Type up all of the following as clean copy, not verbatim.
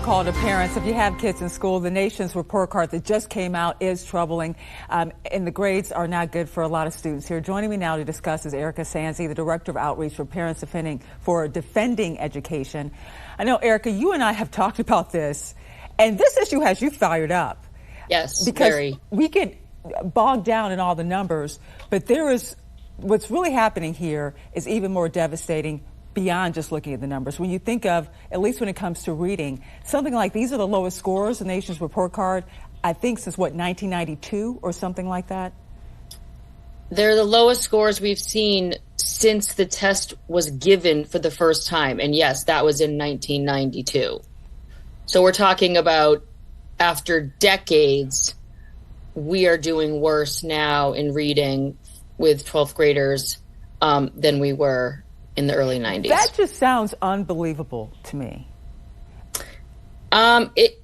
call to parents. If you have kids in school, the nation's report card that just came out is troubling, and the grades are not good for a lot of students here. Joining me now to discuss is Erika Sanzi, the Director of Outreach for Parents Defending Education. I know, Erika, you and I have talked about this, and this issue has you fired up. Yes, because very. We get bogged down in all the numbers, but what's really happening here is even more devastating beyond just looking at the numbers. When you think of, at least when it comes to reading, something like these are the lowest scores, the nation's report card, I think since 1992 or something like that? They're the lowest scores we've seen since the test was given for the first time. And yes, that was in 1992. So we're talking about after decades, we are doing worse now in reading with 12th graders than we were in the early 90s. That just sounds unbelievable to me.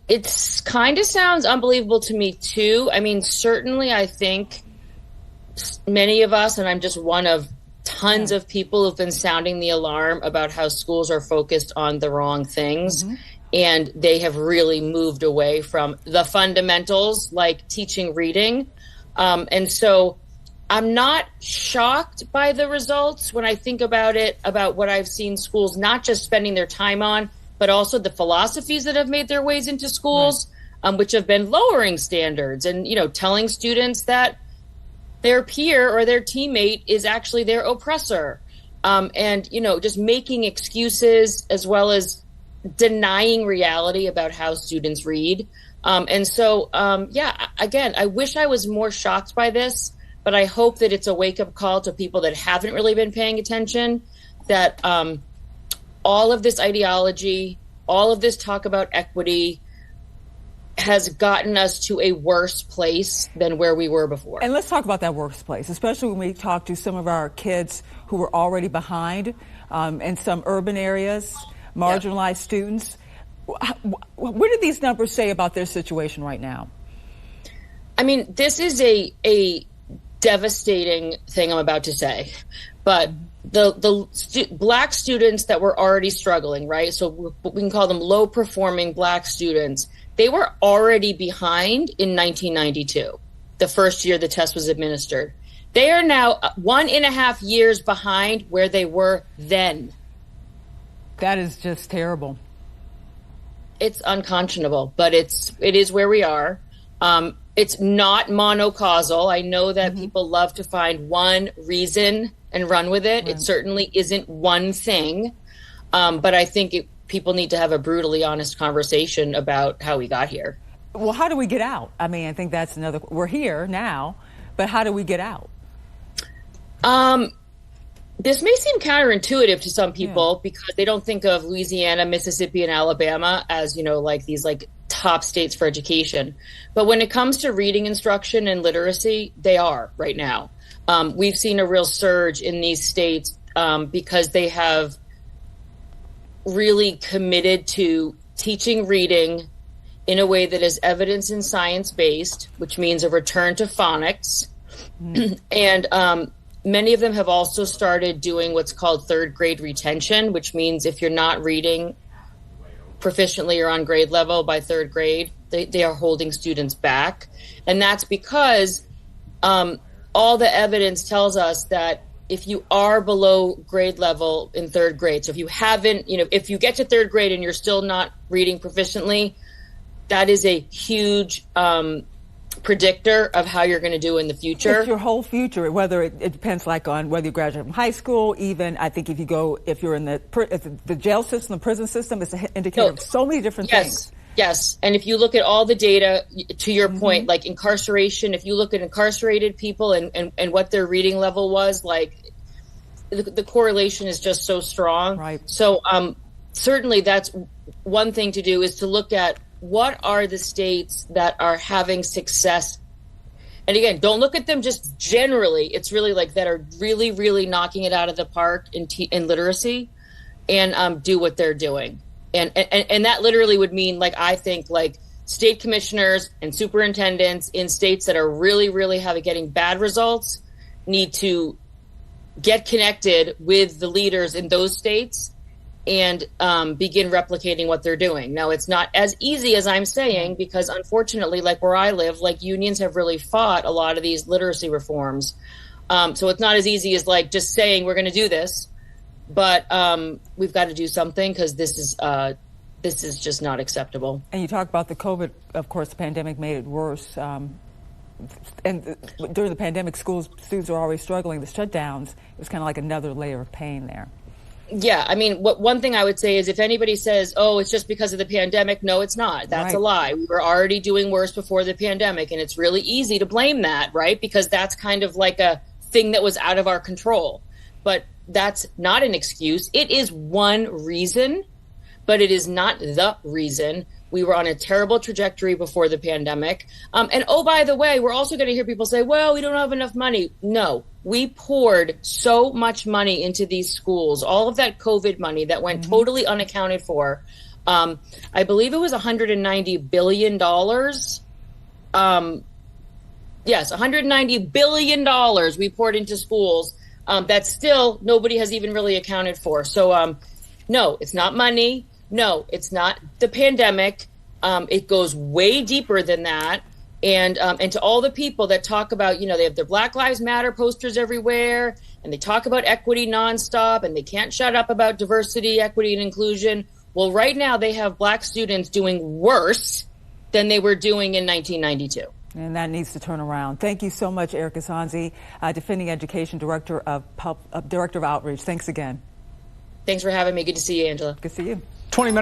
It's kind of sounds unbelievable to me too. I mean, certainly I think many of us, and I'm just one of tons of people who've been sounding the alarm about how schools are focused on the wrong things. Mm-hmm. And they have really moved away from the fundamentals like teaching reading. And so I'm not shocked by the results when I think about it, about what I've seen schools not just spending their time on, but also the philosophies that have made their ways into schools, right. Which have been lowering standards and, telling students that their peer or their teammate is actually their oppressor. And, just making excuses as well as denying reality about how students read. And so, again, I wish I was more shocked by this. But I hope that it's a wake-up call to people that haven't really been paying attention, that all of this ideology, all of this talk about equity has gotten us to a worse place than where we were before. And let's talk about that worse place, especially when we talk to some of our kids who were already behind in some urban areas, marginalized students. What do these numbers say about their situation right now? I mean, this is a devastating thing I'm about to say, but the Black students that were already struggling, right? So we can call them low performing Black students. They were already behind in 1992, the first year the test was administered. They are now 1.5 years behind where they were then. That is just terrible. It's unconscionable, but it is where we are. It's not monocausal. I know that people love to find one reason and run with it. Right. It certainly isn't one thing. But I think people need to have a brutally honest conversation about how we got here. Well, how do we get out? I mean, I think that's we're here now, but how do we get out? This may seem counterintuitive to some people because they don't think of Louisiana, Mississippi, and Alabama as, like these top states for education. But when it comes to reading instruction and literacy, they are right now. We've seen a real surge in these states because they have really committed to teaching reading in a way that is evidence and science-based, which means a return to phonics. And many of them have also started doing what's called third grade retention, which means if you're not reading proficiently or on grade level by third grade, they are holding students back. And that's because all the evidence tells us that if you are below grade level in third grade, so if you haven't, if you get to third grade and you're still not reading proficiently, that is a huge predictor of how you're going to do in the future. It's your whole future, whether it depends on whether you graduate from high school, even I think if you're in the jail system, the prison system, it's an indicator of so many different things. Yes. And if you look at all the data, to your point, like incarceration, if you look at incarcerated people and what their reading level was, the correlation is just so strong. Right. So certainly that's one thing to do, is to look at what are the states that are having success. And again, don't look at them just generally. It's really that are really, really knocking it out of the park in literacy, and do what they're doing. And that literally would mean, I think, state commissioners and superintendents in states that are really, really getting bad results need to get connected with the leaders in those states and begin replicating what they're doing. Now, it's not as easy as I'm saying, because unfortunately, like where I live, like unions have really fought a lot of these literacy reforms. So it's not as easy as like just saying we're going to do this, but we've got to do something, because this is just not acceptable. And you talk about the COVID, of course, the pandemic made it worse. And during the pandemic, students were already struggling. The shutdowns, it was kind of like another layer of pain there. Yeah, I mean, one thing I would say is if anybody says, oh, it's just because of the pandemic, no, it's not. That's right. A lie. We were already doing worse before the pandemic, and it's really easy to blame that, right? Because that's kind of like a thing that was out of our control. But that's not an excuse. It is one reason, but it is not the reason. We were on a terrible trajectory before the pandemic. And oh, by the way, we're also going to hear people say, well, we don't have enough money. No, we poured so much money into these schools, all of that COVID money that went totally unaccounted for. I believe it was $190 billion. Yes, $190 billion we poured into schools. That still nobody has even really accounted for. So no, it's not money. No, it's not the pandemic. It goes way deeper than that. And to all the people that talk about, you know, they have their Black Lives Matter posters everywhere, and they talk about equity nonstop, and they can't shut up about diversity, equity, and inclusion. Well, right now they have Black students doing worse than they were doing in 1992. And that needs to turn around. Thank you so much, Erika Sanzi, Defending Education Director of Outreach. Thanks again. Thanks for having me. Good to see you, Angela. Good to see you. 20 minutes.